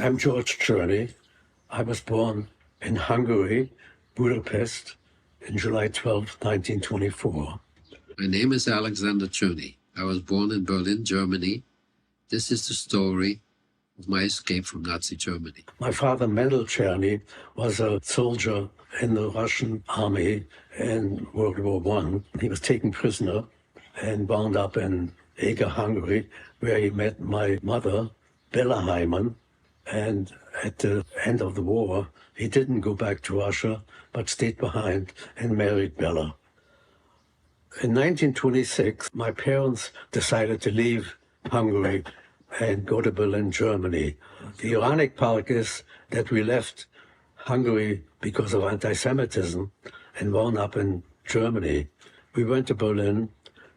I'm George Tscherny. I was born in Hungary, Budapest, in July 12, 1924. My name is Alexander Tscherny. I was born in Berlin, Germany. This is the story of my escape from Nazi Germany. My father, Mendel Tscherny, was a soldier in the Russian army in World War I. He was taken prisoner and wound up in Eger, Hungary, where he met my mother, Bella Heimann. And at the end of the war, he didn't go back to Russia, but stayed behind and married Bella. In 1926, my parents decided to leave Hungary and go to Berlin, Germany. The ironic part is that we left Hungary because of anti-Semitism and wound up in Germany. We went to Berlin.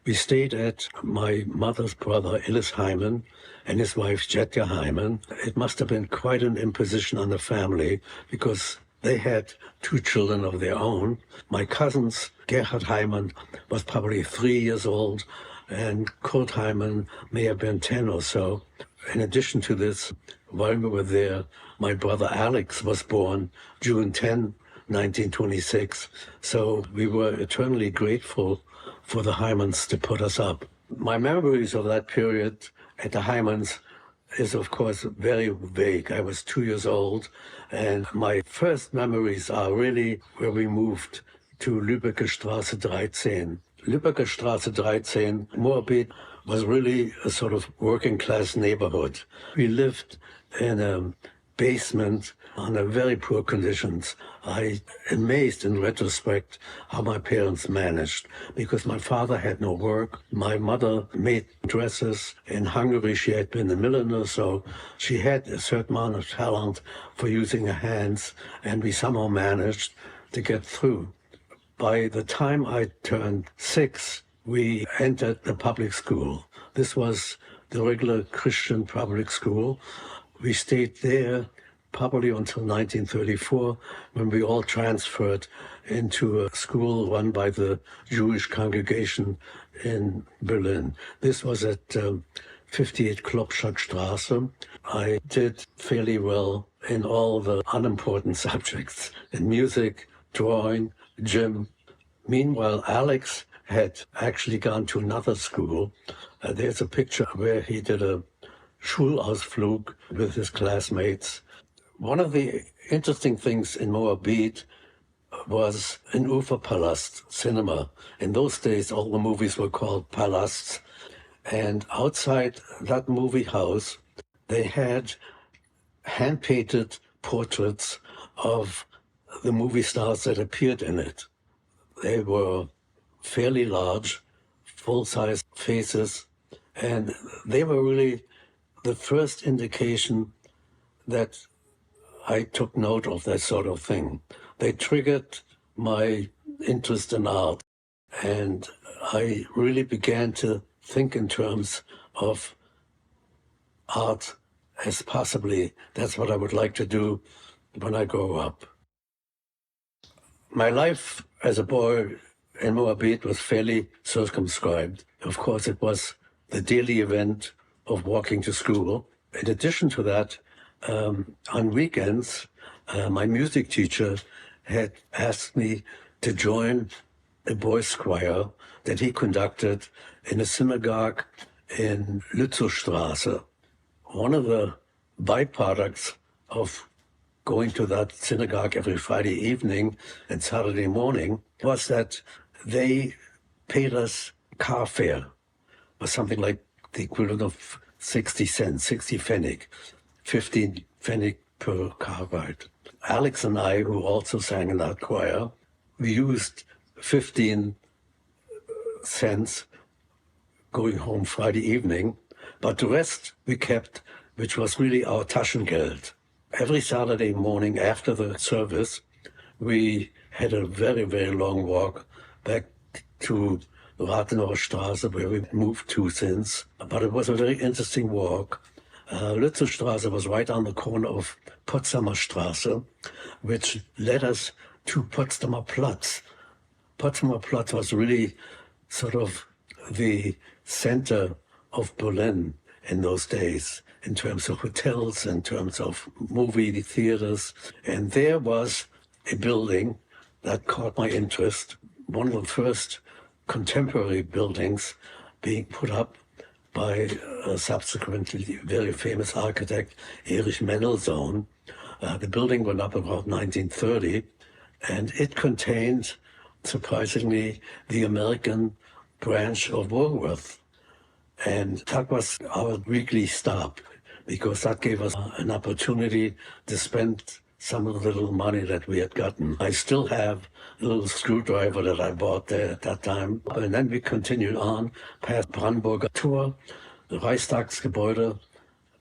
We stayed at my mother's brother, Illis Heimann, and his wife, Jetja Heimann. It must have been quite an imposition on the family because they had 2 children of their own. My cousins, Gerhard Heimann, was probably 3 years old, and Kurt Heimann may have been 10 or so. In addition to this, while we were there, my brother Alex was born June 10, 1926. So we were eternally grateful for the Heimanns to put us up. My memories of that period at the Heimanns is, of course, very vague. I was 2 years old, and my first memories are really where we moved to Lübecker Straße 13. Lübecker Straße 13, Moabit, was really a sort of working-class neighborhood. We lived in a basement under very poor conditions. I amazed in retrospect how my parents managed, because my father had no work. My mother made dresses. In Hungary, she had been a milliner, so she had a certain amount of talent for using her hands, and we somehow managed to get through. By the time I turned 6, we entered the public school. This was the regular Christian public school. We stayed there probably until 1934, when we all transferred into a school run by the Jewish congregation in Berlin. This was at 58 Klopschakstraße. I did fairly well in all the unimportant subjects, in music, drawing, gym. Meanwhile, Alex had actually gone to another school. There's a picture where he did a Schulausflug with his classmates. One of the interesting things in Moabit was an Uferpalast cinema. In those days, all the movies were called palasts. And outside that movie house, they had hand-painted portraits of the movie stars that appeared in it. They were fairly large, full-size faces, and they were really the first indication that I took note of that sort of thing. They triggered my interest in art, and I really began to think in terms of art as possibly that's what I would like to do when I grow up. My life as a boy in Moabit was fairly circumscribed. Of course, it was the daily event of walking to school. In addition to that, on weekends, my music teacher had asked me to join a boys' choir that he conducted in a synagogue in Lützowstraße. One of the byproducts of going to that synagogue every Friday evening and Saturday morning was that they paid us car fare, or something like the equivalent of 60 cents, 60 pfennig, 15 pfennig per car ride. Alex and I, who also sang in that choir, we used 15 cents going home Friday evening, but the rest we kept, which was really our Taschengeld. Every Saturday morning after the service, we had a very, very long walk back to Rathenower Straße, where we moved to since. But it was a very interesting walk. Lützowstraße was right on the corner of Potsdamer Straße, which led us to Potsdamer Platz. Potsdamer Platz was really sort of the center of Berlin. in those days, in terms of hotels, in terms of movie theaters. And there was a building that caught my interest, one of the first contemporary buildings being put up by a subsequently very famous architect, Erich Mendelsohn. The building went up about 1930, and it contained, surprisingly, the American branch of Woolworth. And that was our weekly stop, because that gave us an opportunity to spend some of the little money that we had gotten. I still have a little screwdriver that I bought there at that time. And then we continued on past Brandenburger Tor, the Reichstagsgebäude,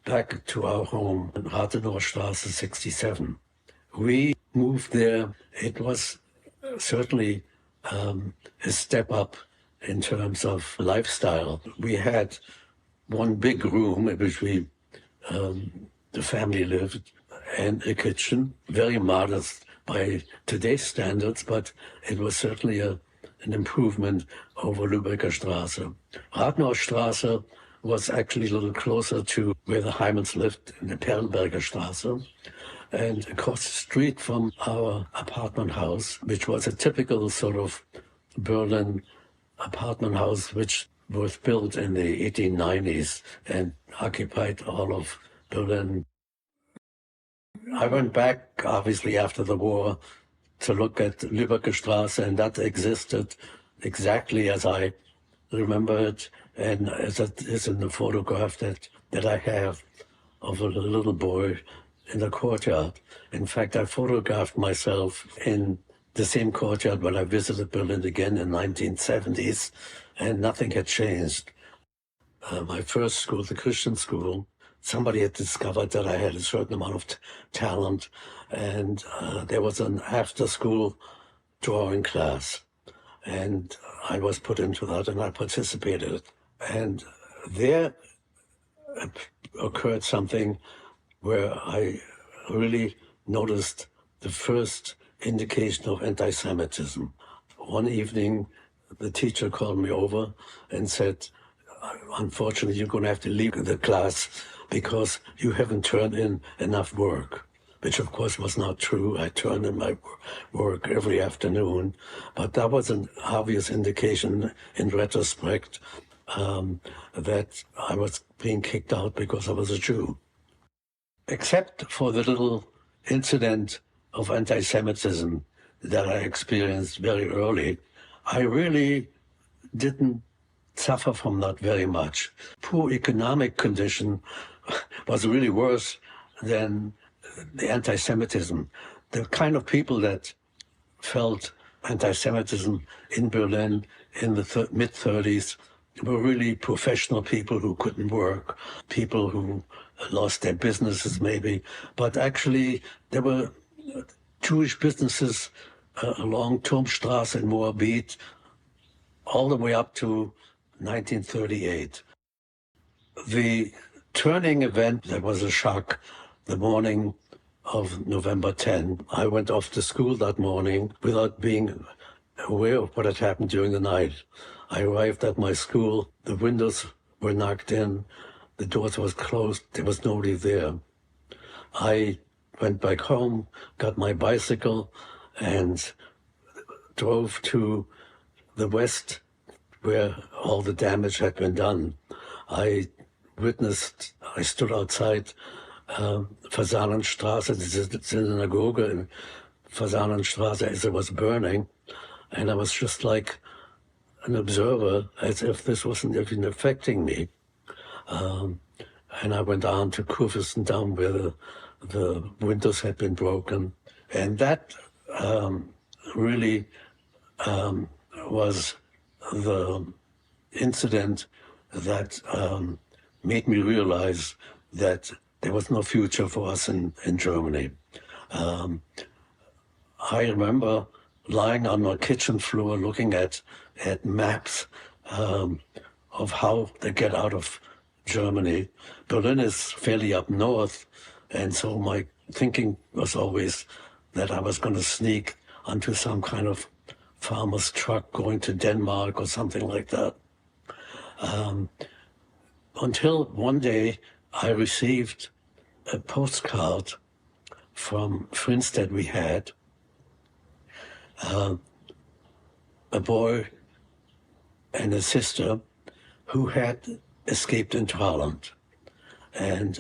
back to our home in Rathenorstraße 67. We moved there. It was certainly a step up in terms of lifestyle. We had one big room in which we, the family lived, and a kitchen, very modest by today's standards, but it was certainly an improvement over Lübecker Straße. Rathenorstraße was actually a little closer to where the Heimanns lived, in the Perlberger Straße, and across the street from our apartment house, which was a typical sort of Berlin apartment house, which was built in the 1890s and occupied all of Berlin. I went back, obviously, after the war to look at Lübecker Straße, and that existed exactly as I remember it, and as it is in the photograph that I have of a little boy in the courtyard. In fact, I photographed myself in the same courtyard when I visited Berlin again in the 1970s, and nothing had changed. My first school, the Christian school, somebody had discovered that I had a certain amount of talent, and there was an after-school drawing class, and I was put into that, and I participated. And there occurred something where I really noticed the first indication of anti-Semitism. One evening, the teacher called me over and said, "Unfortunately, you're going to have to leave the class because you haven't turned in enough work," which of course was not true. I turned in my work every afternoon, but that was an obvious indication in retrospect that I was being kicked out because I was a Jew. Except for the little incident of anti-Semitism that I experienced very early, I really didn't suffer from that very much. Poor economic condition was really worse than the anti-Semitism. The kind of people that felt anti-Semitism in Berlin in the mid-30s were really professional people who couldn't work, people who lost their businesses maybe, but actually there were Jewish businesses along Turmstrasse in Moabit all the way up to 1938. The turning event, that was a shock, the morning of November 10. I went off to school that morning without being aware of what had happened during the night. I arrived at my school, the windows were knocked in, the doors was closed, there was nobody there. I went back home, got my bicycle, and drove to the west where all the damage had been done. I stood outside Fasanenstraße, the synagogue in Fasanenstraße, as it was burning, and I was just like an observer, as if this wasn't even affecting me. And I went on to Kurfürstendamm where the windows had been broken. And that really was the incident that made me realize that there was no future for us in Germany. I remember lying on my kitchen floor looking at maps of how to get out of Germany. Berlin is fairly up north, and so my thinking was always that I was going to sneak onto some kind of farmer's truck going to Denmark or something like that. Until one day I received a postcard from friends that we had, a boy and a sister who had escaped into Holland. And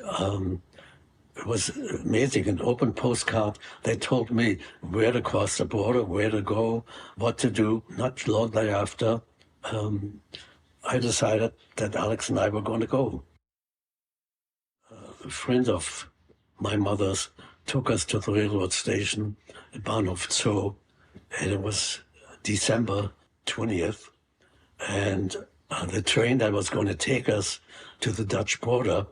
it was amazing, an open postcard. They told me where to cross the border, where to go, what to do. Not long thereafter, I decided that Alex and I were going to go. A friend of my mother's took us to the railroad station at Bahnhof Zoo, and it was December 20th, and the train that was going to take us to the Dutch border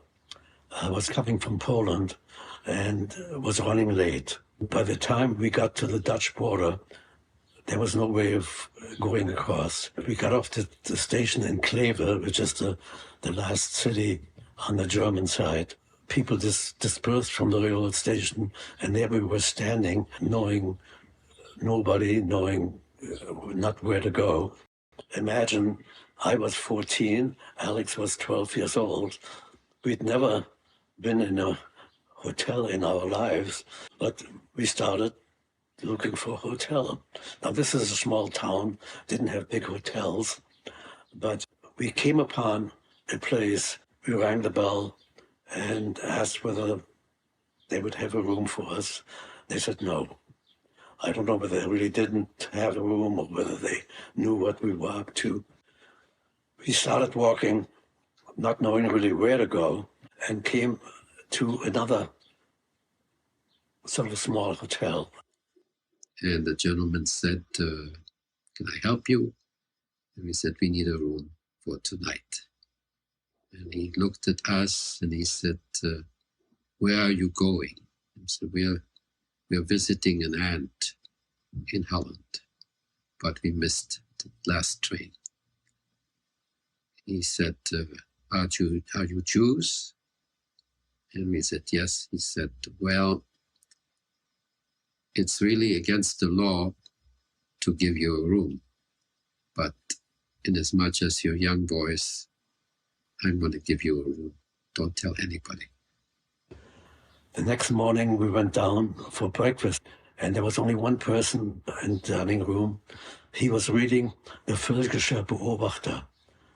was coming from Poland and was running late. By the time we got to the Dutch border, there was no way of going across. We got off the station in Kleve, which is the last city on the German side. People dispersed from the railroad station, and there we were standing, knowing nobody, knowing not where to go. Imagine I was 14, Alex was 12 years old. We'd never been in a hotel in our lives, but we started looking for a hotel. Now, this is a small town, didn't have big hotels, but we came upon a place. We rang the bell and asked whether they would have a room for us. They said no. I don't know whether they really didn't have a room or whether they knew what we were up to. We started walking, not knowing really where to go, and came to another sort of a small hotel. And the gentleman said, can I help you? And we said, we need a room for tonight. And he looked at us and he said, where are you going? And so we're visiting an aunt in Holland, but we missed the last train. He said, are you Jews? And we said, yes. He said, well, it's really against the law to give you a room, but inasmuch as you're young boys, I'm going to give you a room. Don't tell anybody. The next morning we went down for breakfast, and there was only one person in the dining room. He was reading the Völkischer Beobachter,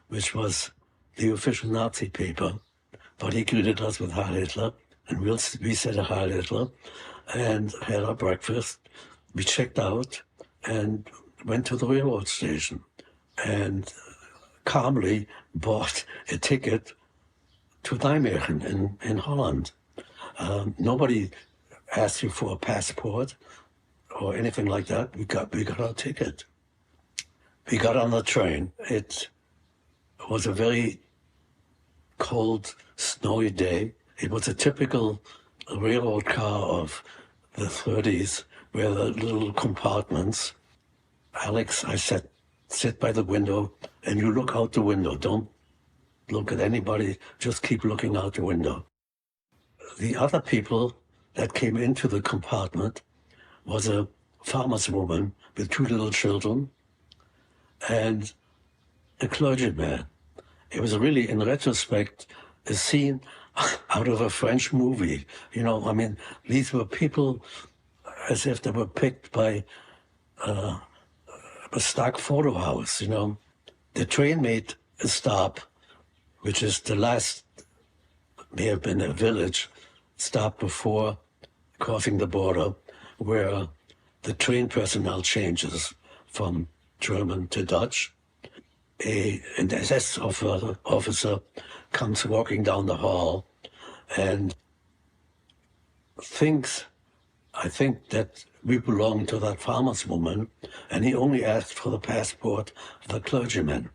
which was the official Nazi paper, but he greeted us with Heil Hitler, and we said Heil Hitler, and had our breakfast. We checked out and went to the railroad station and calmly bought a ticket to Nijmegen in Holland. Nobody asked you for a passport or anything like that. We got our ticket. We got on the train. It was a very cold, snowy day. It was a typical railroad car of the 30s, where the little compartments. Alex, I said, sit by the window and you look out the window. Don't look at anybody, just keep looking out the window. The other people that came into the compartment was a farmer's woman with 2 little children and a clergyman. It was really, in retrospect, a scene out of a French movie. You know, I mean, these were people as if they were picked by a stock photo house, you know. The train made a stop, which is the last, may have been a village, stop before crossing the border, where the train personnel changes from German to Dutch. An SS officer comes walking down the hall and thinks, I think, that we belong to that farmer's woman, and he only asked for the passport of the clergyman.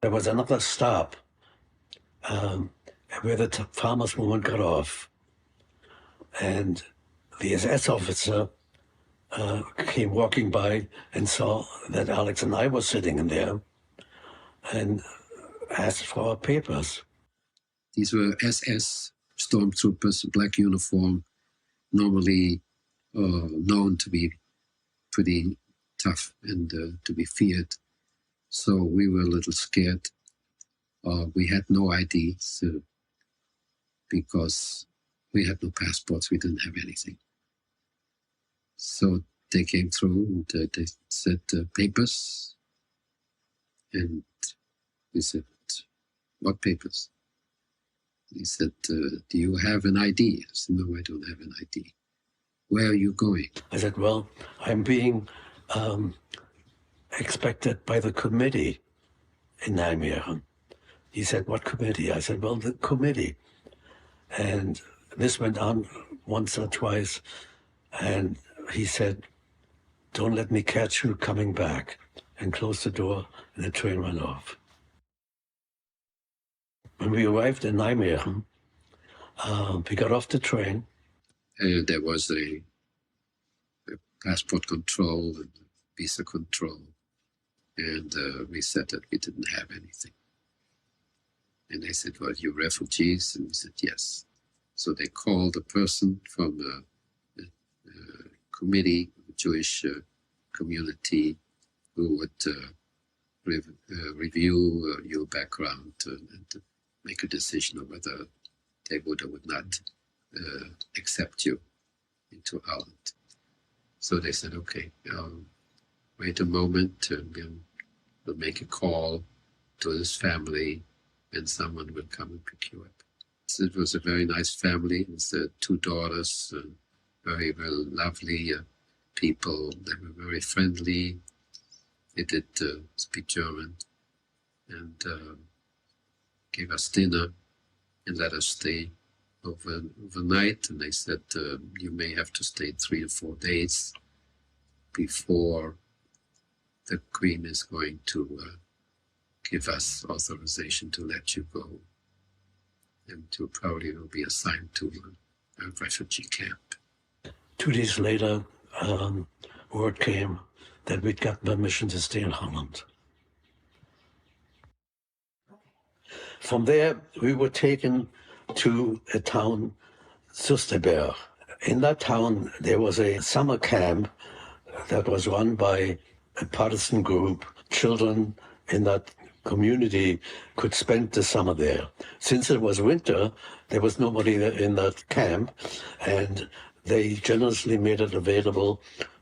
There was another stop where the farmer's woman got off, and the SS officer came walking by and saw that Alex and I were sitting in there and asked for our papers. These were SS stormtroopers, black uniform, normally known to be pretty tough and to be feared. So we were a little scared. We had no IDs because we had no passports. We didn't have anything. So they came through and they said papers. And we said, what papers? He said, do you have an ID? I said, no, I don't have an ID. Where are you going? I said, well, I'm being expected by the committee in Nijmegen. He said, what committee? I said, well, the committee. And this went on once or twice. And he said, don't let me catch you coming back, and closed the door, and the train went off. When we arrived in Nijmegen, we got off the train. There was a passport control and visa control. And we said that we didn't have anything. And they said, well, you're refugees? And we said, yes. So they called a person from a committee, a Jewish community, who would review your background and make a decision on whether they would or would not accept you into Holland. So they said, okay, wait a moment, we'll make a call to this family and someone will come and pick you up. So it was a very nice family. It's 2 daughters, very, very lovely people. They were very friendly. They did speak German and gave us dinner and let us stay overnight. And they said, you may have to stay 3 or 4 days before the Queen is going to give us authorization to let you go. And you probably will be assigned to a refugee camp. 2 days later, word came that we'd got permission to stay in Holland. From there, we were taken to a town, Soesterberg. In that town, there was a summer camp that was run by a partisan group. Children in that community could spend the summer there. Since it was winter, there was nobody in that camp, and they generously made it available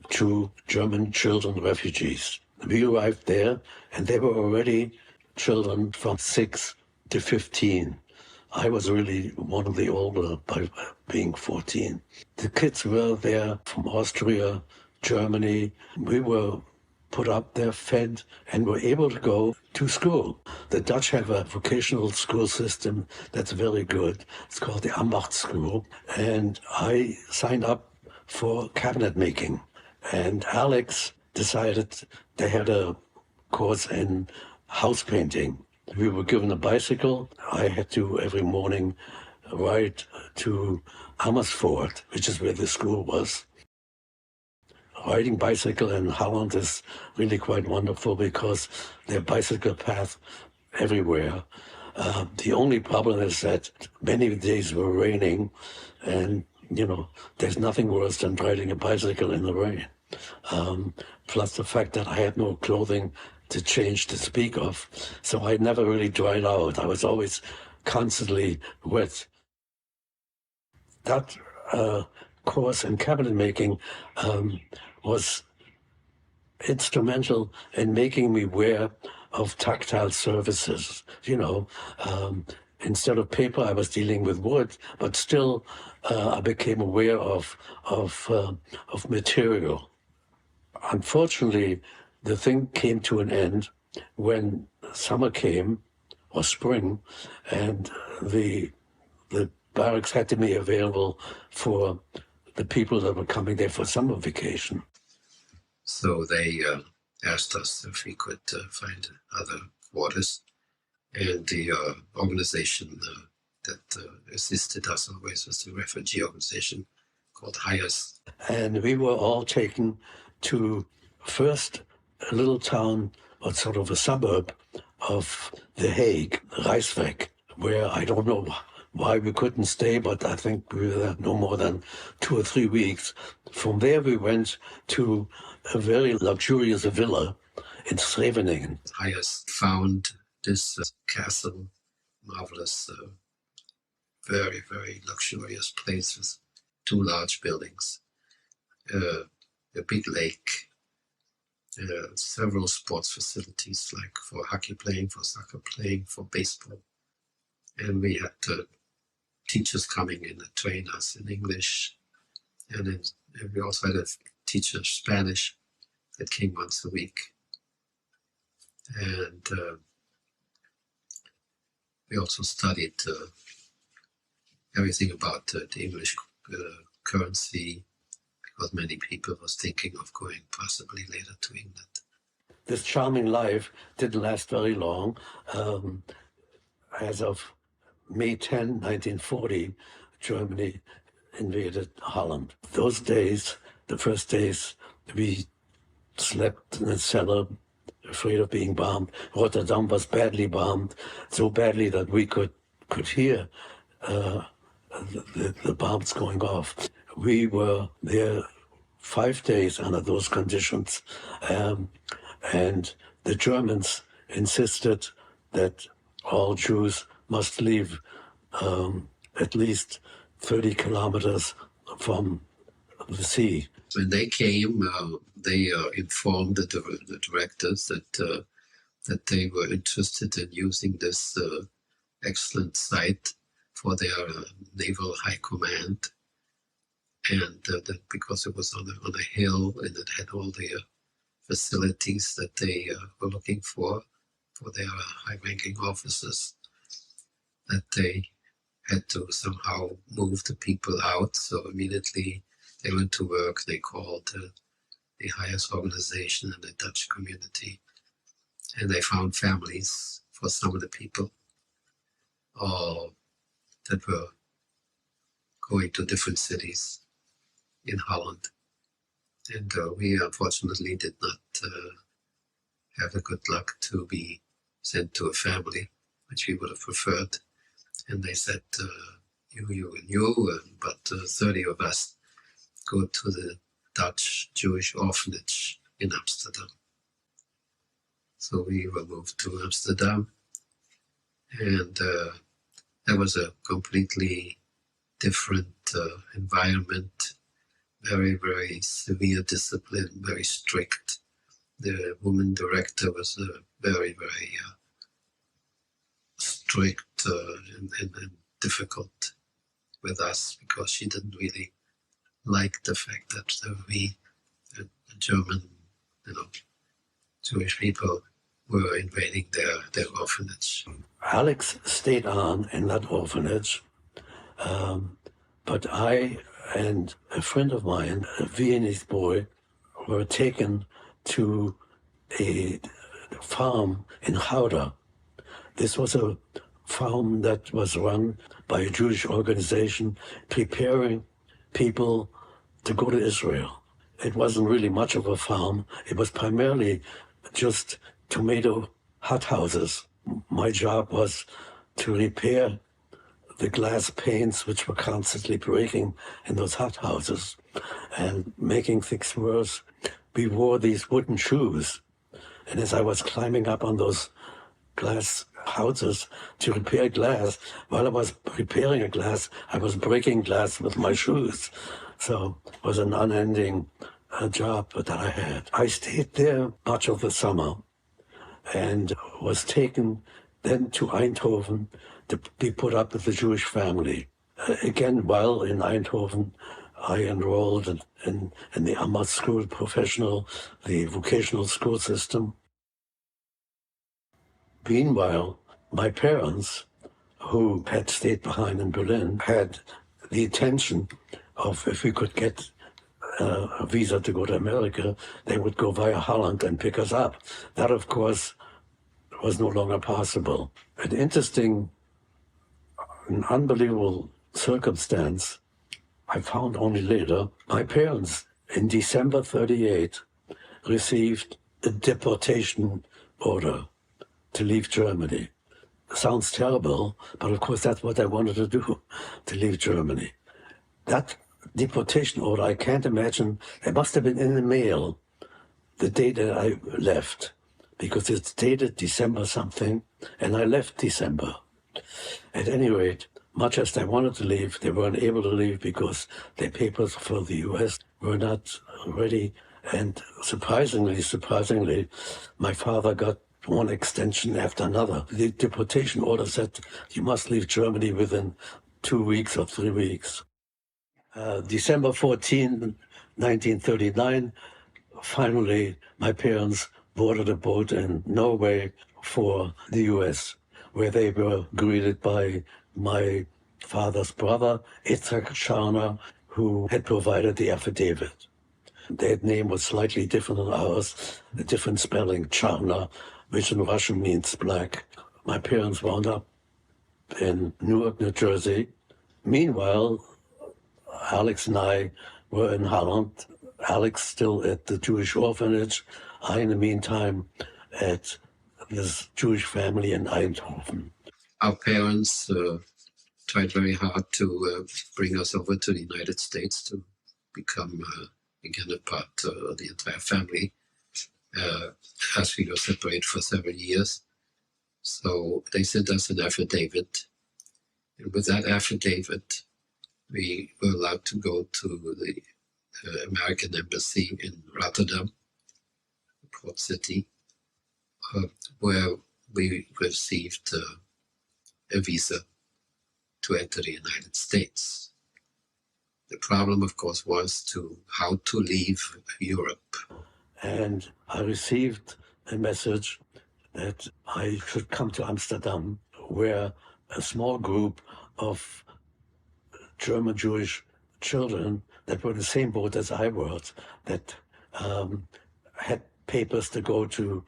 to German children refugees. We arrived there, and there were already children from 6 to 15. I was really one of the older by being 14. The kids were there from Austria, Germany. We were put up there, fed, and were able to go to school. The Dutch have a vocational school system that's very good. It's called the Ambacht School. And I signed up for cabinet making. And Alex decided they had a course in house painting. We were given a bicycle. I had to, every morning, ride to Amersfoort, which is where the school was. Riding bicycle in Holland is really quite wonderful because there are bicycle paths everywhere. The only problem is that many days were raining, and, you know, there's nothing worse than riding a bicycle in the rain. Plus the fact that I had no clothing to change to speak of, so I never really dried out. I was always constantly wet. That course in cabinet making was instrumental in making me aware of tactile surfaces. You know, instead of paper, I was dealing with wood, but still I became aware of material. Unfortunately, the thing came to an end when summer came, or spring, and the barracks had to be available for the people that were coming there for summer vacation. So they asked us if we could find other quarters, and the organization that assisted us always was the refugee organization called Heimann. And we were all taken to first a little town, or sort of a suburb of The Hague, Rijswijk, where I don't know why we couldn't stay, but I think we were there no more than 2 or 3 weeks. From there we went to a very luxurious villa in Scheveningen. Heimann found this castle, marvelous, very, very luxurious place with 2 large buildings, a big lake, several sports facilities like for hockey playing, for soccer playing, for baseball. And we had teachers coming in and train us in English. And we also had a teacher of Spanish that came once a week. And we also studied everything about the English currency, because many people was thinking of going possibly later to England. This charming life didn't last very long. As of May 10, 1940, Germany invaded Holland. Those days, the first days, we slept in a cellar, afraid of being bombed. Rotterdam was badly bombed, so badly that we could hear the bombs going off. We were there 5 days under those conditions, and the Germans insisted that all Jews must leave at least 30 kilometers from the sea. When they came, they informed the directors that they were interested in using this excellent site for their naval high command, and that because it was on a hill and it had all the facilities that they were looking for their high-ranking officers, that they had to somehow move the people out. So immediately they went to work. They called the highest organization in the Dutch community, and they found families for some of the people that were going to different cities in Holland. And we unfortunately did not have the good luck to be sent to a family, which we would have preferred. And they said, you and you, but 30 of us go to the Dutch Jewish orphanage in Amsterdam. So we were moved to Amsterdam, and that was a completely different environment, very, very severe discipline, very strict. The woman director was very, very strict and difficult with us, because she didn't really like the fact that we, German, Jewish people, were invading their orphanage. Alex stayed on in that orphanage, but I and a friend of mine, a Viennese boy, were taken to a farm in Gouda. This was a farm that was run by a Jewish organization preparing people to go to Israel. It wasn't really much of a farm. It was primarily just tomato hothouses. My job was to repair the glass panes which were constantly breaking in those hothouses. And making things worse, we wore these wooden shoes. And as I was climbing up on those glass houses to repair glass, while I was repairing a glass, I was breaking glass with my shoes. So it was an unending job that I had. I stayed there much of the summer and was taken then to Eindhoven to be put up with the Jewish family. Again, while in Eindhoven, I enrolled in the Amherst School Professional, the vocational school system. Meanwhile, my parents, who had stayed behind in Berlin, had the intention of, if we could get a visa to go to America, they would go via Holland and pick us up. That, of course, was no longer possible. An interesting, an unbelievable circumstance I found only later. My parents, in December 1938, received a deportation order to leave Germany. Sounds terrible, but of course that's what I wanted to do, to leave Germany. That deportation order, I can't imagine, it must have been in the mail the day that I left, because it's dated December something, and I left December. At any rate, much as they wanted to leave, they weren't able to leave because their papers for the US were not ready. And surprisingly, my father got one extension after another. The deportation order said you must leave Germany within 2 weeks or 3 weeks. December 14, 1939, finally, my parents boarded a boat in Norway for the US, where they were greeted by my father's brother, Tscherny, who had provided the affidavit. Their name was slightly different than ours, a different spelling, Tscherny, which in Russian means black. My parents wound up in Newark, New Jersey. Meanwhile, Alex and I were in Holland. Alex still at the Jewish orphanage. I, in the meantime, at this Jewish family in Eindhoven. Our parents tried very hard to bring us over to the United States to become again a part of the entire family, as we were separated for several years. So they sent us an affidavit, and with that affidavit, we were allowed to go to the American embassy in Rotterdam, port city, where we received a visa to enter the United States. The problem, of course, was how to leave Europe. And I received a message that I should come to Amsterdam, where a small group of German Jewish children that were in the same boat as I was, that had papers to go to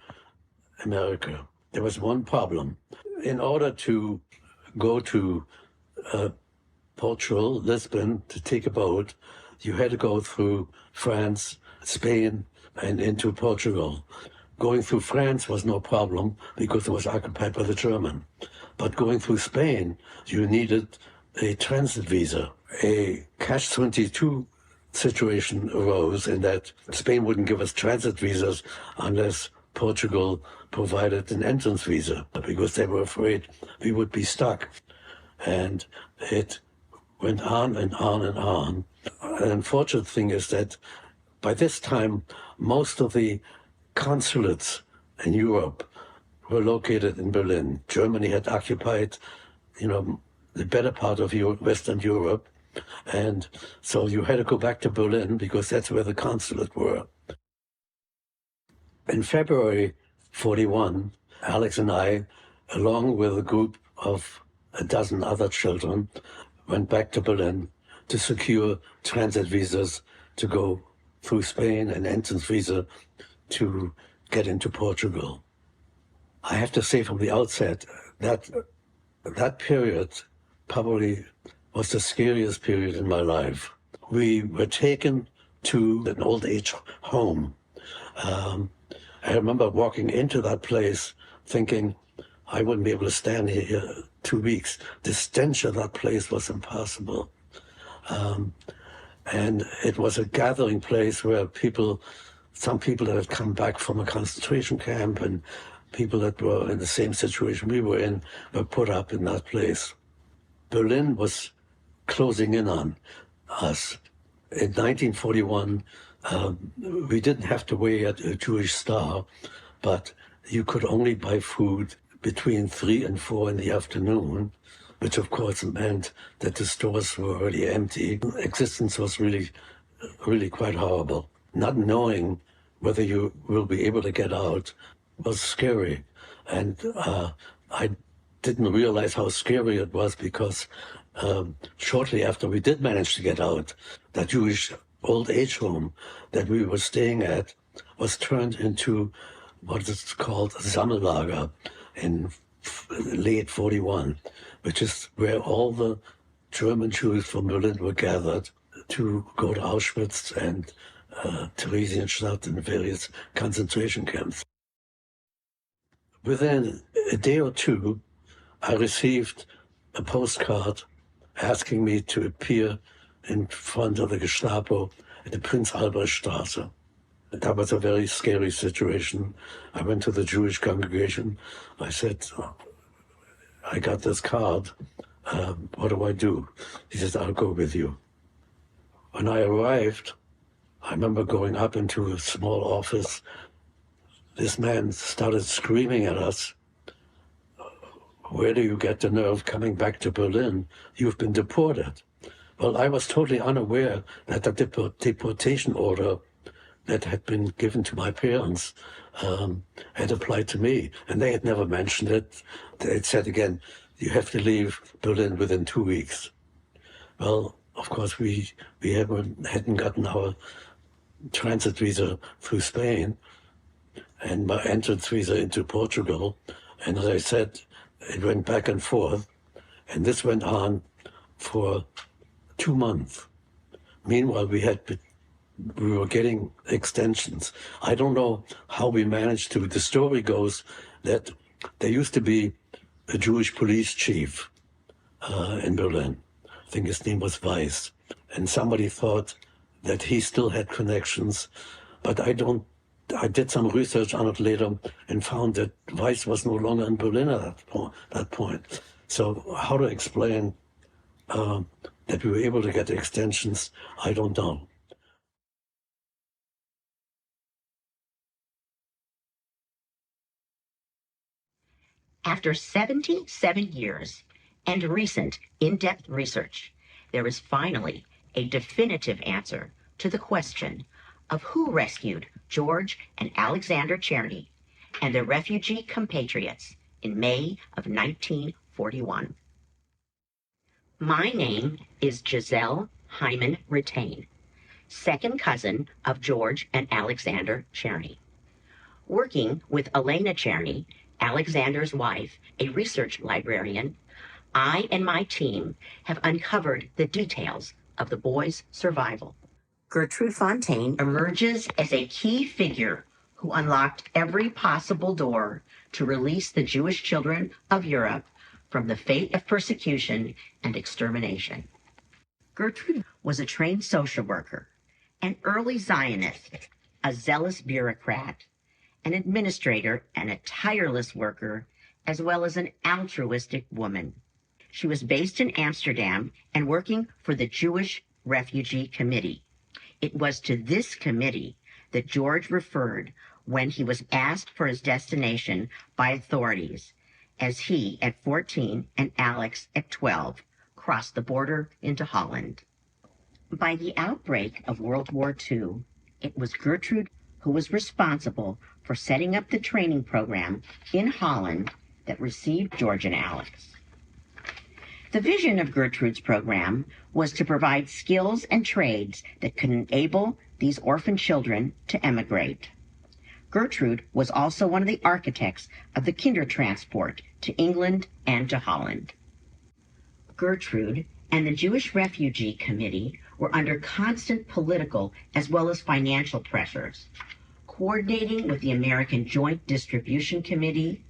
America. There was one problem. In order to go to Portugal, Lisbon, to take a boat, you had to go through France, Spain, and into Portugal. Going through France was no problem because it was occupied by the German. But going through Spain, you needed a transit visa. A catch-22 situation arose in that Spain wouldn't give us transit visas unless Portugal provided an entrance visa, because they were afraid we would be stuck. And it went on and on and on. An unfortunate thing is that by this time, most of the consulates in Europe were located in Berlin. Germany had occupied, the better part of Western Europe. And so you had to go back to Berlin because that's where the consulate were. In February 41, Alex and I, along with a group of a dozen other children, went back to Berlin to secure transit visas to go through Spain and entrance visa to get into Portugal. I have to say from the outset that that period probably was the scariest period in my life. We were taken to an old age home. I remember walking into that place thinking I wouldn't be able to stand here 2 weeks. The stench of that place was impossible. And it was a gathering place where some people that had come back from a concentration camp and people that were in the same situation we were in were put up in that place. Berlin was closing in on us. In 1941, we didn't have to wear a Jewish star, but you could only buy food between 3 and 4 in the afternoon, which of course meant that the stores were already empty. Existence was really, really quite horrible. Not knowing whether you will be able to get out was scary. And I didn't realize how scary it was because shortly after we did manage to get out, that Jewish old age home that we were staying at was turned into what is called a Sammellager in late 41, which is where all the German Jews from Berlin were gathered to go to Auschwitz and Theresienstadt and various concentration camps. Within a day or two, I received a postcard asking me to appear in front of the Gestapo at the Prinz Albrecht Straße. That was a very scary situation. I went to the Jewish congregation. I said, I got this card. What do I do? He says, I'll go with you. When I arrived, I remember going up into a small office. This man started screaming at us. Where do you get the nerve coming back to Berlin? You've been deported. Well, I was totally unaware that the deportation order that had been given to my parents had applied to me. And they had never mentioned it. They had said again, you have to leave Berlin within 2 weeks. Well, of course, we hadn't gotten our transit visa through Spain and my entrance visa into Portugal. And as I said, it went back and forth. And this went on for 2 months. Meanwhile, we were getting extensions. I don't know how we managed to. The story goes that there used to be a Jewish police chief in Berlin. I think his name was Weiss. And somebody thought that he still had connections, but I did some research on it later and found that Weiss was no longer in Berlin at that point. So how to explain that we were able to get extensions, I don't know. After 77 years and recent in-depth research, there is finally a definitive answer to the question of who rescued George and Alexander Tscherny and their refugee compatriots in May of 1941. My name is Giselle Heimann Retain, second cousin of George and Alexander Tscherny. Working with Elena Tscherny, Alexander's wife, a research librarian, I and my team have uncovered the details of the boys' survival. Gertrude Fontaine emerges as a key figure who unlocked every possible door to release the Jewish children of Europe from the fate of persecution and extermination. Gertrude was a trained social worker, an early Zionist, a zealous bureaucrat, an administrator, and a tireless worker, as well as an altruistic woman. She was based in Amsterdam and working for the Jewish Refugee Committee. It was to this committee that George referred when he was asked for his destination by authorities, as he, at 14 and Alex, at 12, crossed the border into Holland. By the outbreak of World War II, it was Gertrude who was responsible for setting up the training program in Holland that received George and Alex. The vision of Gertrude's program was to provide skills and trades that could enable these orphan children to emigrate. Gertrude was also one of the architects of the Kindertransport to England and to Holland. Gertrude and the Jewish Refugee Committee were under constant political as well as financial pressures, coordinating with the American Joint Distribution Committee,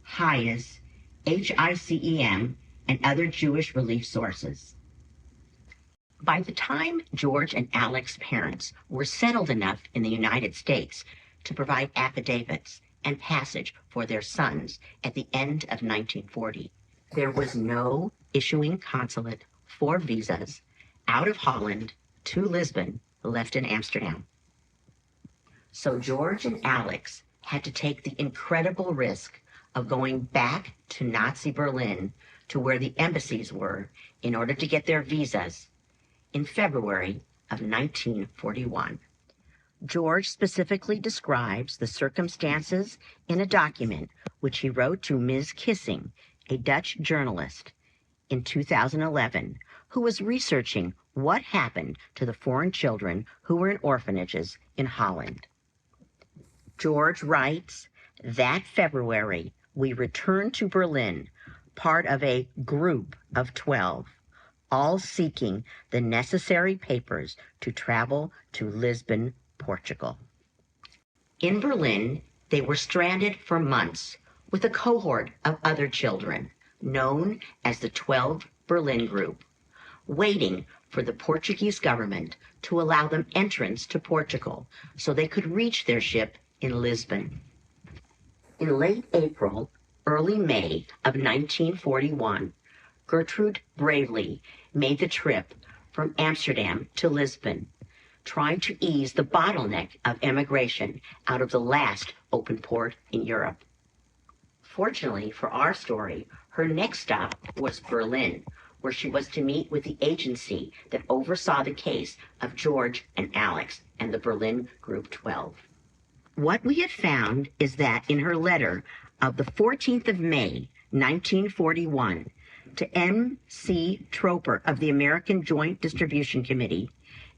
HIAS, HICEM, and other Jewish relief sources. By the time George and Alex's parents were settled enough in the United States to provide affidavits and passage for their sons at the end of 1940, there was no issuing consulate for visas out of Holland to Lisbon left in Amsterdam. So George and Alex had to take the incredible risk of going back to Nazi Berlin to where the embassies were in order to get their visas in February of 1941. George specifically describes the circumstances in a document which he wrote to Ms. Kissing, a Dutch journalist, in 2011, who was researching what happened to the foreign children who were in orphanages in Holland. George writes, that February, we returned to Berlin, part of a group of 12, all seeking the necessary papers to travel to Lisbon, Portugal. In Berlin, they were stranded for months with a cohort of other children, known as the 12 Berlin Group, waiting for the Portuguese government to allow them entrance to Portugal so they could reach their ship in Lisbon. In late April, early May of 1941, Gertrude bravely made the trip from Amsterdam to Lisbon, trying to ease the bottleneck of emigration out of the last open port in Europe. Fortunately for our story, her next stop was Berlin, where she was to meet with the agency that oversaw the case of George and Alex and the Berlin Group 12. What we have found is that in her letter of the 14th of May, 1941, to M.C. Troper of the American Joint Distribution Committee,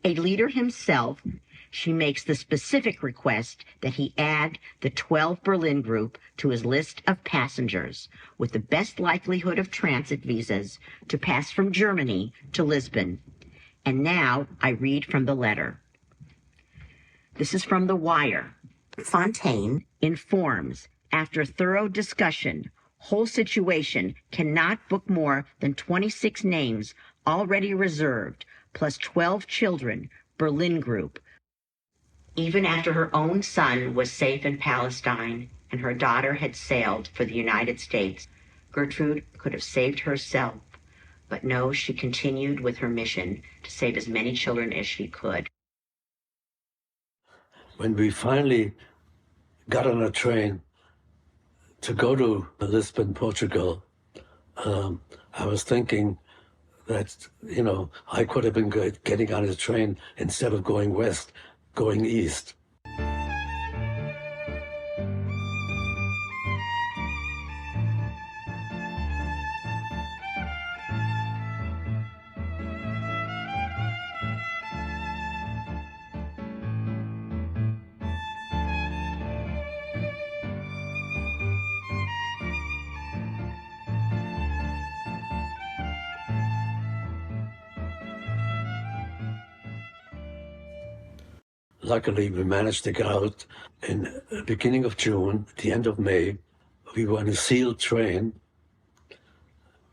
a leader himself, she makes the specific request that he add the 12 Berlin group to his list of passengers with the best likelihood of transit visas to pass from Germany to Lisbon. And now I read from the letter. This is from The Wire. Fontaine informs, after thorough discussion, whole situation cannot book more than 26 names already reserved, plus 12 children, Berlin group. Even after her own son was safe in Palestine and her daughter had sailed for the United States, Gertrude could have saved herself. But no, she continued with her mission to save as many children as she could. When we finally got on a train to go to Lisbon, Portugal, I was thinking that, I could have been getting on a train instead of going west, going east. Luckily, we managed to get out in the beginning of June, the end of May. We were on a sealed train.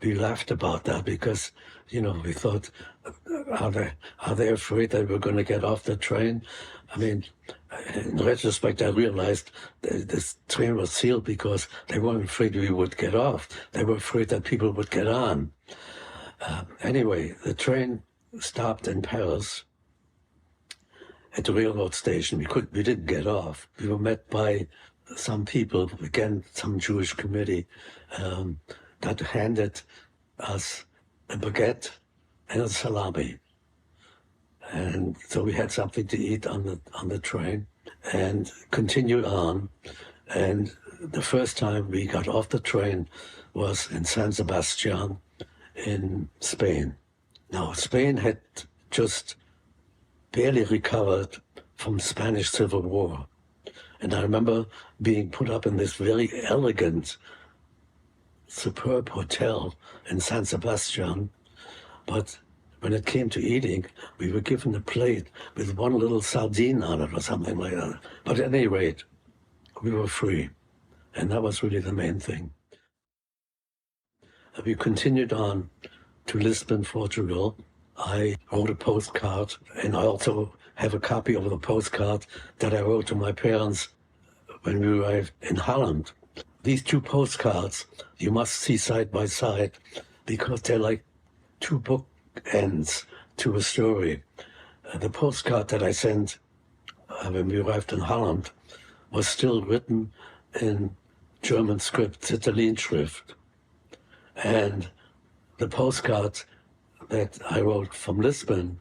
We laughed about that because, we thought, are they afraid that we're going to get off the train? I mean, in retrospect, I realized that this train was sealed because they weren't afraid we would get off. They were afraid that people would get on. Anyway, the train stopped in Paris. At the railroad station, we didn't get off. We were met by some people, again, some Jewish committee, that handed us a baguette and a salami. And so we had something to eat on the train and continued on. And the first time we got off the train was in San Sebastian in Spain. Now, Spain had just barely recovered from Spanish Civil War. And I remember being put up in this very elegant, superb hotel in San Sebastian. But when it came to eating, we were given a plate with one little sardine on it or something like that. But at any rate, we were free. And that was really the main thing. We continued on to Lisbon, Portugal. I wrote a postcard, and I also have a copy of the postcard that I wrote to my parents when we arrived in Holland. These two postcards you must see side by side because they're like two bookends to a story. The postcard that I sent when we arrived in Holland was still written in German script, Zitterlin-Schrift. And the postcard that I wrote from Lisbon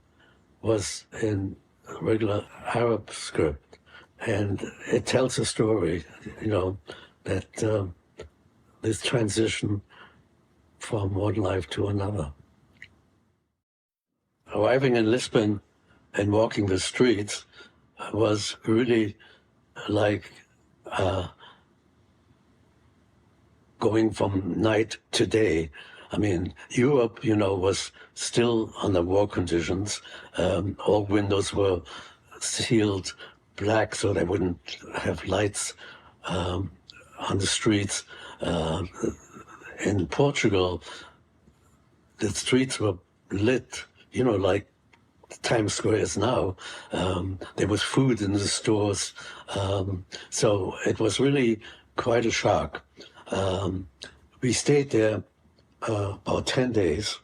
was in regular Arab script. And it tells a story, that this transition from one life to another. Arriving in Lisbon and walking the streets was really like going from night to day. I mean, Europe, was still under war conditions. All windows were sealed black so they wouldn't have lights on the streets. In Portugal, the streets were lit, you know, like Times Square is now. There was food in the stores. So it was really quite a shock. We stayed there about 10 days.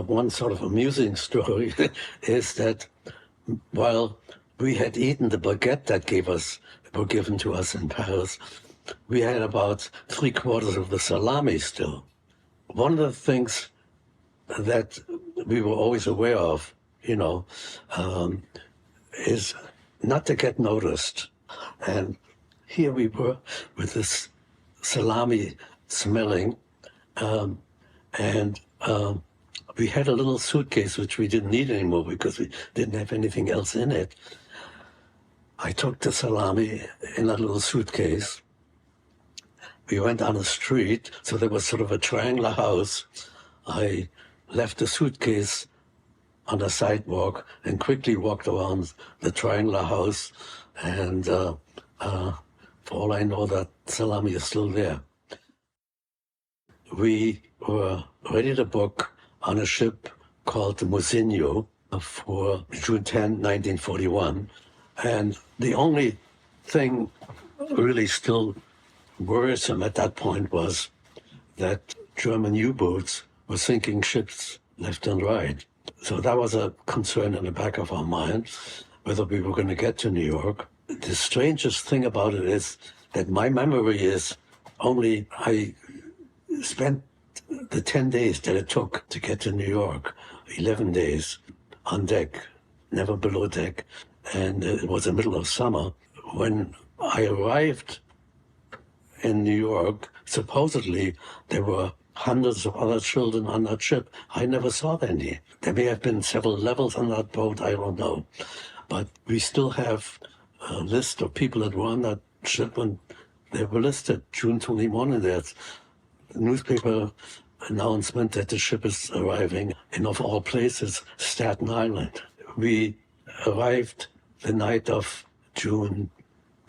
One sort of amusing story is that while we had eaten the baguette that were given to us in Paris, we had about 3/4 of the salami still. One of the things that we were always aware of, you know, is not to get noticed. And here we were with this salami smelling, and we had a little suitcase which we didn't need anymore because we didn't have anything else in it. I took the salami in that little suitcase. We went on a street, so there was sort of a triangular house. I left the suitcase on the sidewalk and quickly walked around the triangular house, and for all I know, that salami is still there. We were ready to book on a ship called the Mouzinho for June 10, 1941, and the only thing really still worrisome at that point was that German U-boats were sinking ships left and right. So that was a concern in the back of our minds, whether we were going to get to New York. The strangest thing about it is that my memory is only I spent the 10 days that it took to get to New York, 11 days on deck, never below deck, and it was the middle of summer. When I arrived in New York, supposedly there were hundreds of other children on that ship. I never saw any. There may have been several levels on that boat, I don't know. But we still have a list of people that were on that ship, and they were listed June 21, and there's a newspaper announcement that the ship is arriving in, of all places, Staten Island. We arrived the night of June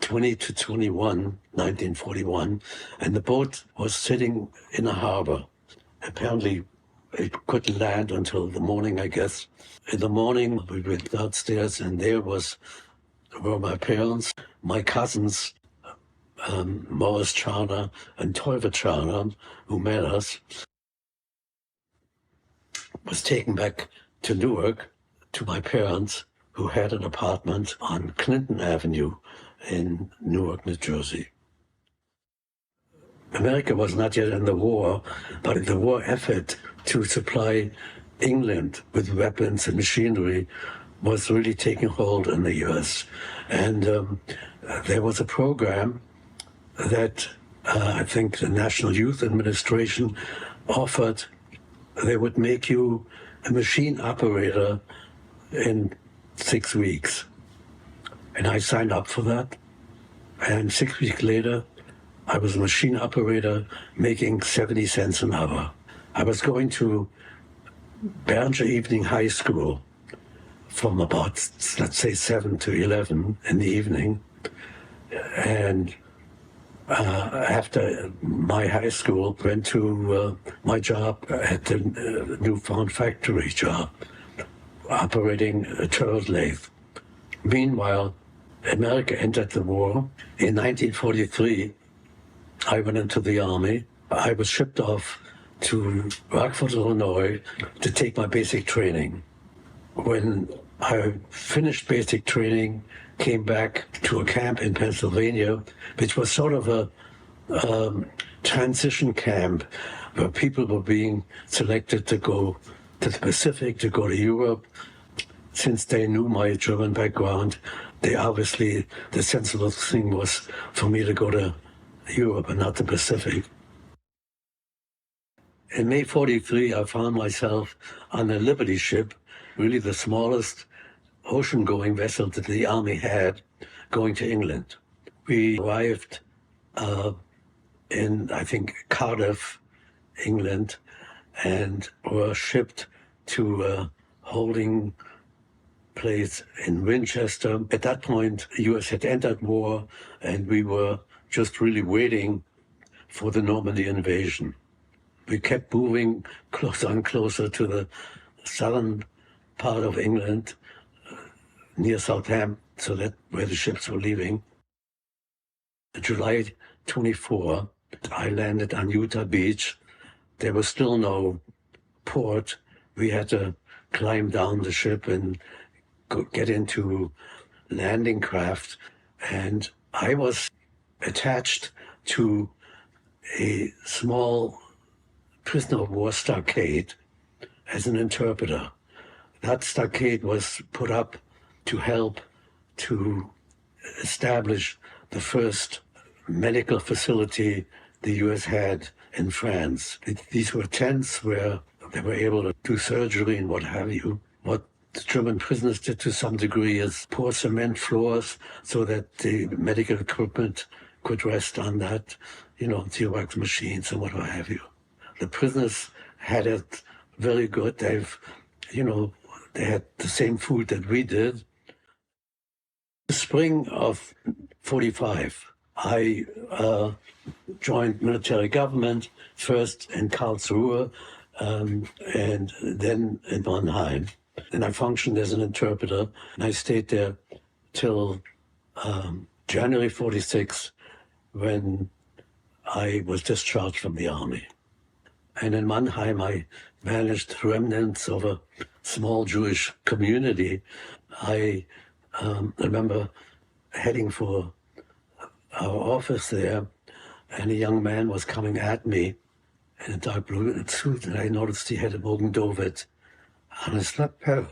20 to 21, 1941, and the boat was sitting in a harbor. Apparently, it couldn't land until the morning, I guess. In the morning, we went downstairs, and there were my parents, my cousins, Morris Tscherny and Teuve Tscherny, who met us, was taken back to Newark to my parents, who had an apartment on Clinton Avenue in Newark, New Jersey. America was not yet in the war, but the war effort to supply England with weapons and machinery was really taking hold in the US. And there was a program that I think the National Youth Administration offered. They would make you a machine operator in 6 weeks. And I signed up for that. And 6 weeks later, I was a machine operator making 70 cents an hour. I was going to Berger Evening High School from about, let's say, 7 to 11 in the evening. And after my high school, went to my job at the newfound factory job, operating a turret lathe. Meanwhile, America entered the war. In 1943, I went into the army. I was shipped off to Rockford, Illinois, to take my basic training. When I finished basic training, came back to a camp in Pennsylvania, which was sort of a transition camp where people were being selected to go to the Pacific, to go to Europe. Since they knew my German background, the sensible thing was for me to go to Europe and not the Pacific. In May 43, I found myself on a Liberty ship, really the smallest ocean-going vessel that the Army had, going to England. We arrived in, I think, Cardiff, England, and were shipped to a holding place in Winchester. At that point, the US had entered war, and we were just really waiting for the Normandy invasion. We kept moving closer and closer to the southern part of England near Southampton, so that where the ships were leaving. July 24, I landed on Utah Beach. There was still no port. We had to climb down the ship and get into landing craft. And I was attached to a small prisoner of war stockade as an interpreter. That stockade was put up to help to establish the first medical facility the US had in France. These were tents where they were able to do surgery and what have you. What the German prisoners did to some degree is pour cement floors so that the medical equipment could rest on that, Xerox machines and what have you. The prisoners had it very good. They had the same food that we did. The spring of 45, I joined military government, first in Karlsruhe and then in Mannheim. And I functioned as an interpreter, and I stayed there till January 46, when I was discharged from the army. And in Mannheim, I managed remnants of a small Jewish community. I remember heading for our office there, and a young man was coming at me in a dark blue suit, and I noticed he had a Bogen Dovet on his lapel.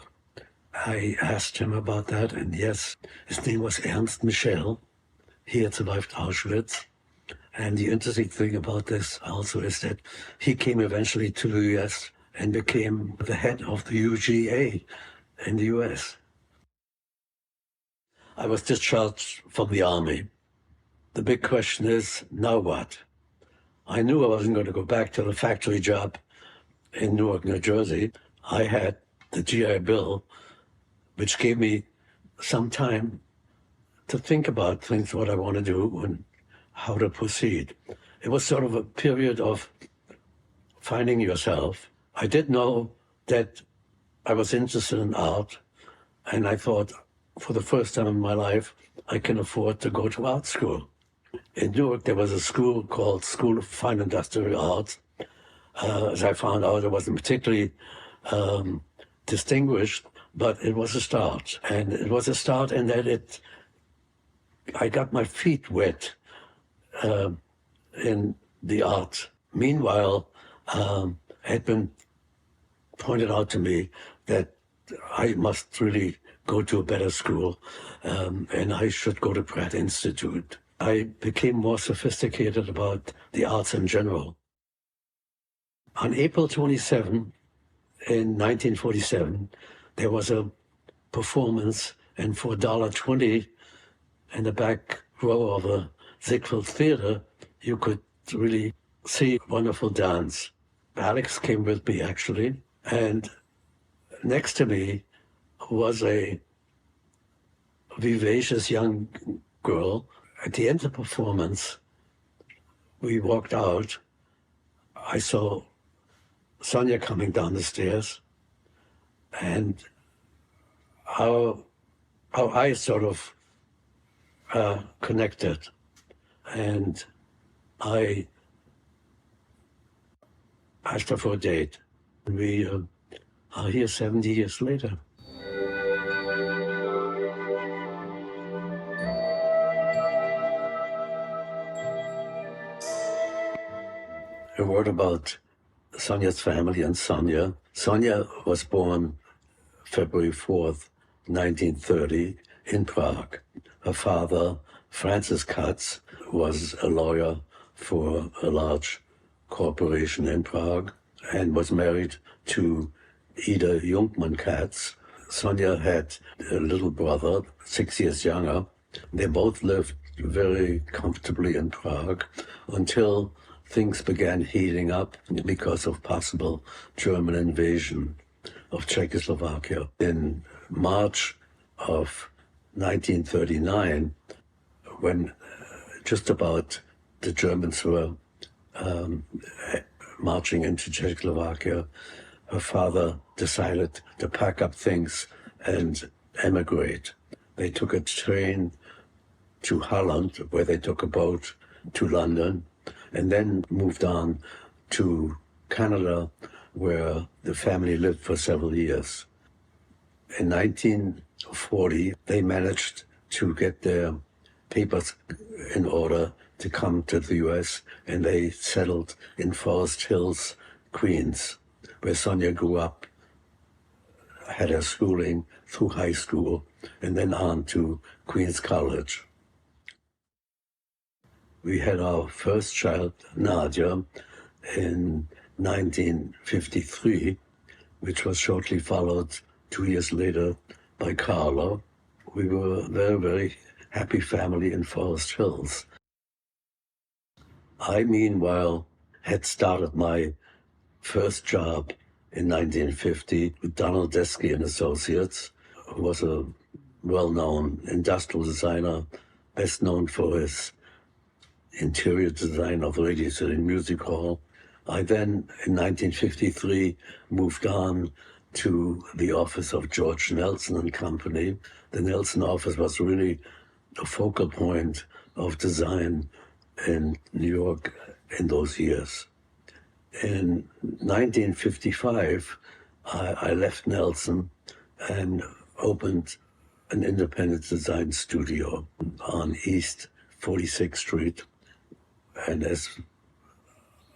I asked him about that, and yes, his name was Ernst Michel. He had survived Auschwitz. And the interesting thing about this also is that he came eventually to the US and became the head of the UGA in the US. I was discharged from the army. The big question is, now what? I knew I wasn't going to go back to the factory job in Newark, New Jersey. I had the GI Bill, which gave me some time to think about things, what I want to do and how to proceed. It was sort of a period of finding yourself. I did know that I was interested in art, and I thought, for the first time in my life, I can afford to go to art school. In Newark, there was a school called School of Fine Industrial Arts. As I found out, it wasn't particularly distinguished, but it was a start. And it was a start in that I got my feet wet in the art. Meanwhile, it had been pointed out to me that I must really go to a better school, and I should go to Pratt Institute. I became more sophisticated about the arts in general. On April 27, in 1947, there was a performance, and for $1.20 in the back row of a Ziegfeld Theater, you could really see wonderful dance. Alex came with me, actually, and next to me was a vivacious young girl. At the end of the performance, we walked out. I saw Sonia coming down the stairs, and our eyes sort of connected. And I asked her for a date. We are here 70 years later. A word about Sonia's family and Sonia. Sonia was born February 4th, 1930, in Prague. Her father, Francis Katz, was a lawyer for a large corporation in Prague and was married to Ida Jungmann Katz. Sonia had a little brother, 6 years younger. They both lived very comfortably in Prague until things began heating up because of possible German invasion of Czechoslovakia. In March of 1939, when just about the Germans were marching into Czechoslovakia, her father decided to pack up things and emigrate. They took a train to Holland, where they took a boat to London, and then moved on to Canada, where the family lived for several years. In 1940, they managed to get their papers in order to come to the US, and they settled in Forest Hills, Queens, where Sonia grew up, had her schooling through high school, and then on to Queens College. We had our first child, Nadia, in 1953, which was shortly followed 2 years later by Carla. We were a very, very happy family in Forest Hills. I, meanwhile, had started my first job in 1950 with Donald Desky and Associates, who was a well-known industrial designer, best known for his interior design of the Radio City Music Hall. I then, in 1953, moved on to the office of George Nelson and Company. The Nelson office was really a focal point of design in New York in those years. In 1955, I left Nelson and opened an independent design studio on East 46th Street. And as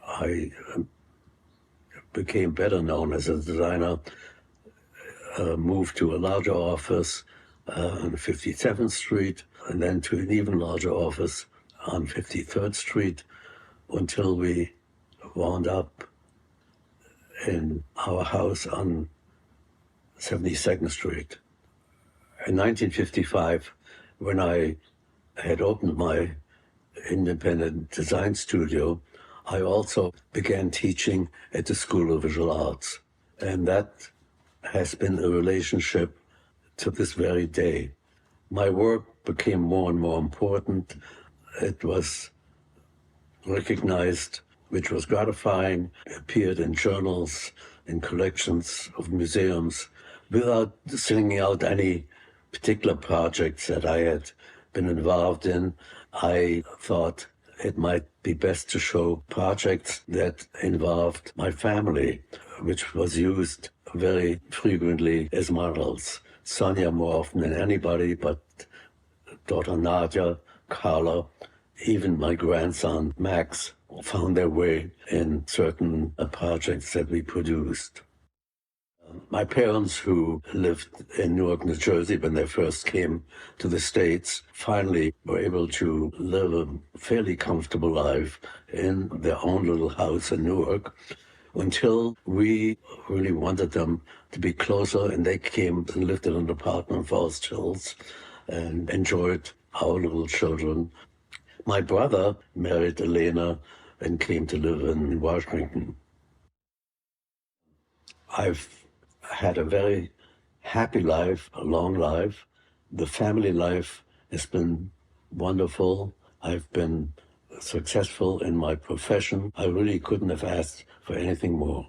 I became better known as a designer, moved to a larger office on 57th Street, and then to an even larger office on 53rd Street, until we wound up in our house on 72nd Street. In 1955, when I had opened my independent design studio, I also began teaching at the School of Visual Arts. And that has been a relationship to this very day. My work became more and more important. It was recognized, which was gratifying, appeared in journals, in collections of museums, without singling out any particular projects that I had been involved in. I thought it might be best to show projects that involved my family, which was used very frequently as models. Sonia more often than anybody, but daughter Nadia, Carla, even my grandson Max found their way in certain projects that we produced. My parents, who lived in Newark, New Jersey when they first came to the States, finally were able to live a fairly comfortable life in their own little house in Newark, until we really wanted them to be closer, and they came and lived in an apartment in Forest Hills and enjoyed our little children. My brother married Elena and came to live in Washington. I've had a very happy life, a long life. The family life has been wonderful. I've been successful in my profession. I really couldn't have asked for anything more.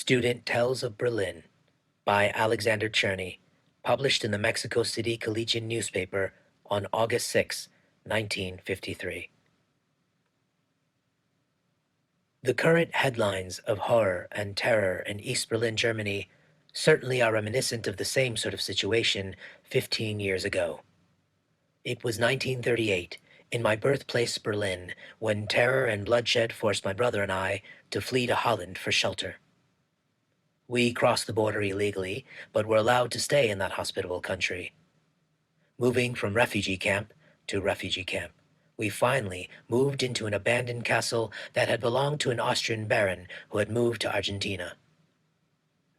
Student Tells of Berlin by Alexander Tscherny, published in the Mexico City Collegian newspaper on August 6, 1953. The current headlines of horror and terror in East Berlin, Germany, certainly are reminiscent of the same sort of situation 15 years ago. It was 1938, in my birthplace Berlin, when terror and bloodshed forced my brother and I to flee to Holland for shelter. We crossed the border illegally, but were allowed to stay in that hospitable country. Moving from refugee camp to refugee camp, we finally moved into an abandoned castle that had belonged to an Austrian baron who had moved to Argentina.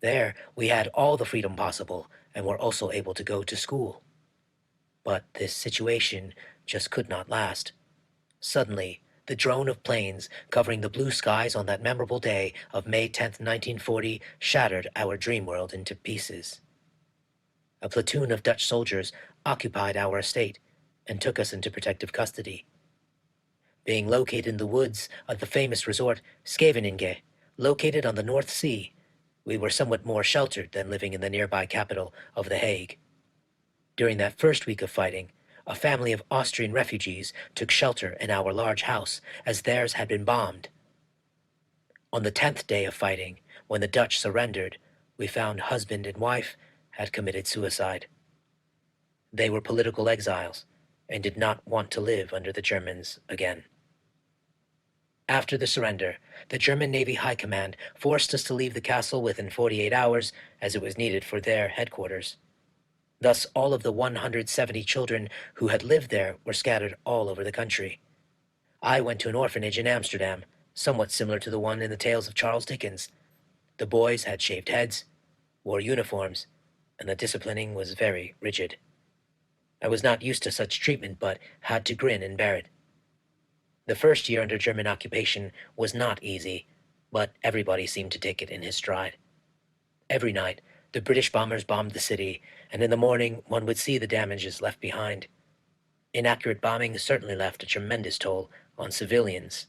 There, we had all the freedom possible, and were also able to go to school. But this situation just could not last. Suddenly, the drone of planes covering the blue skies on that memorable day of May 10th, 1940, shattered our dream world into pieces. A platoon of Dutch soldiers occupied our estate and took us into protective custody. Being located in the woods of the famous resort Scheveningen, located on the North Sea, we were somewhat more sheltered than living in the nearby capital of The Hague. During that first week of fighting, a family of Austrian refugees took shelter in our large house as theirs had been bombed. On the 10th day of fighting, when the Dutch surrendered, we found husband and wife had committed suicide. They were political exiles and did not want to live under the Germans again. After the surrender, the German Navy High Command forced us to leave the castle within 48 hours, as it was needed for their headquarters. Thus, all of the 170 children who had lived there were scattered all over the country. I went to an orphanage in Amsterdam, somewhat similar to the one in the tales of Charles Dickens. The boys had shaved heads, wore uniforms, and the disciplining was very rigid. I was not used to such treatment, but had to grin and bear it. The first year under German occupation was not easy, but everybody seemed to take it in his stride. Every night, the British bombers bombed the city, and in the morning one would see the damages left behind. Inaccurate bombing certainly left a tremendous toll on civilians.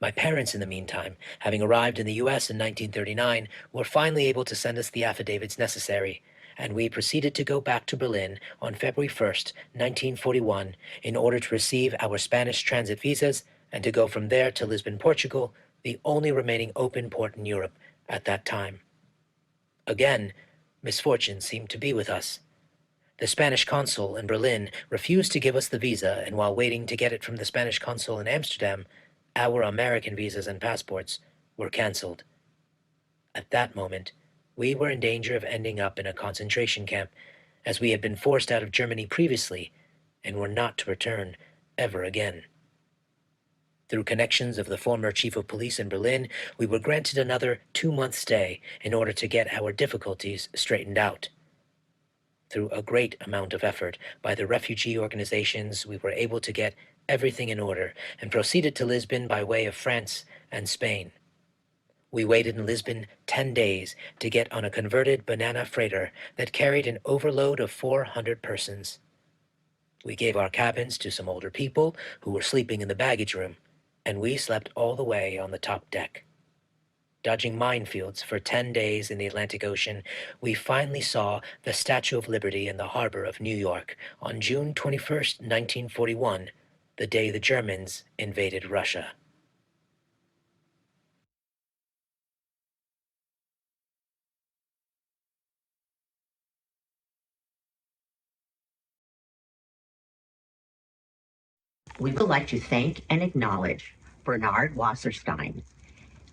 My parents, in the meantime, having arrived in the U.S. in 1939, were finally able to send us the affidavits necessary, and we proceeded to go back to Berlin on February 1st, 1941, in order to receive our Spanish transit visas and to go from there to Lisbon, Portugal, the only remaining open port in Europe at that time. Again, misfortune seemed to be with us. The Spanish consul in Berlin refused to give us the visa, and while waiting to get it from the Spanish consul in Amsterdam, our American visas and passports were canceled. At that moment, we were in danger of ending up in a concentration camp, as we had been forced out of Germany previously and were not to return ever again. Through connections of the former chief of police in Berlin, we were granted another 2-month stay in order to get our difficulties straightened out. Through a great amount of effort by the refugee organizations, we were able to get everything in order and proceeded to Lisbon by way of France and Spain. We waited in Lisbon 10 days to get on a converted banana freighter that carried an overload of 400 persons. We gave our cabins to some older people who were sleeping in the baggage room, and we slept all the way on the top deck. Dodging minefields for 10 days in the Atlantic Ocean, we finally saw the Statue of Liberty in the harbor of New York on June 21st, 1941, the day the Germans invaded Russia. We would like to thank and acknowledge Bernard Wasserstein,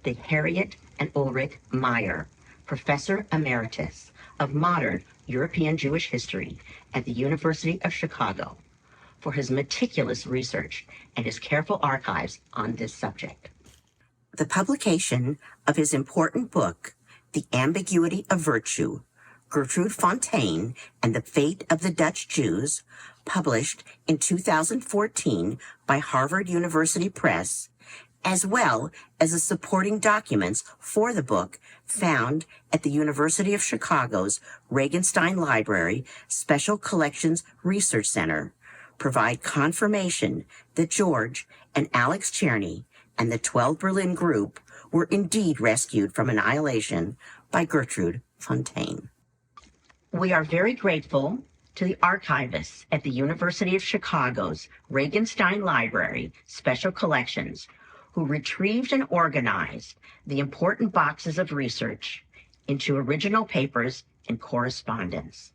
the Harriet and Ulrich Meyer Professor Emeritus of Modern European Jewish History at the University of Chicago, for his meticulous research and his careful archives on this subject. The publication of his important book, The Ambiguity of Virtue, Gertrude Fontaine and the Fate of the Dutch Jews, published in 2014 by Harvard University Press, as well as the supporting documents for the book found at the University of Chicago's Regenstein Library Special Collections Research Center, provide confirmation that George and Alex Tscherny and the 12 Berlin group were indeed rescued from annihilation by Gertrude Fontaine. We are very grateful to the archivists at the University of Chicago's Regenstein Library Special Collections, who retrieved and organized the important boxes of research into original papers and correspondence.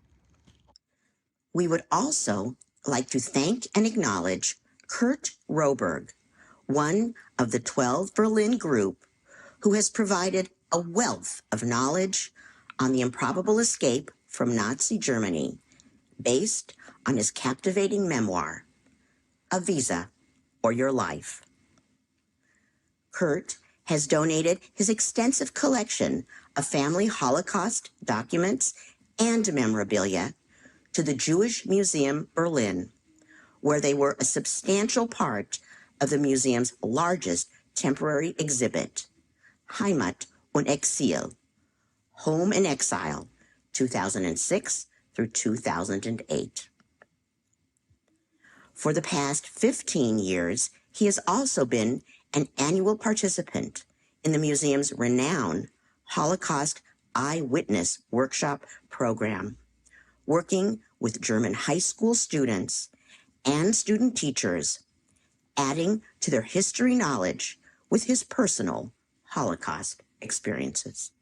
We would also like to thank and acknowledge Kurt Roberg, one of the 12 Berlin group, who has provided a wealth of knowledge on the improbable escape from Nazi Germany, based on his captivating memoir, A Visa or Your Life. Kurt has donated his extensive collection of family Holocaust documents and memorabilia to the Jewish Museum Berlin, where they were a substantial part of the museum's largest temporary exhibit, Heimat und Exil, Home in Exile, 2006 through 2008. For the past 15 years, he has also been an annual participant in the museum's renowned Holocaust Eyewitness Workshop program, working with German high school students and student teachers, adding to their history knowledge with his personal Holocaust experiences.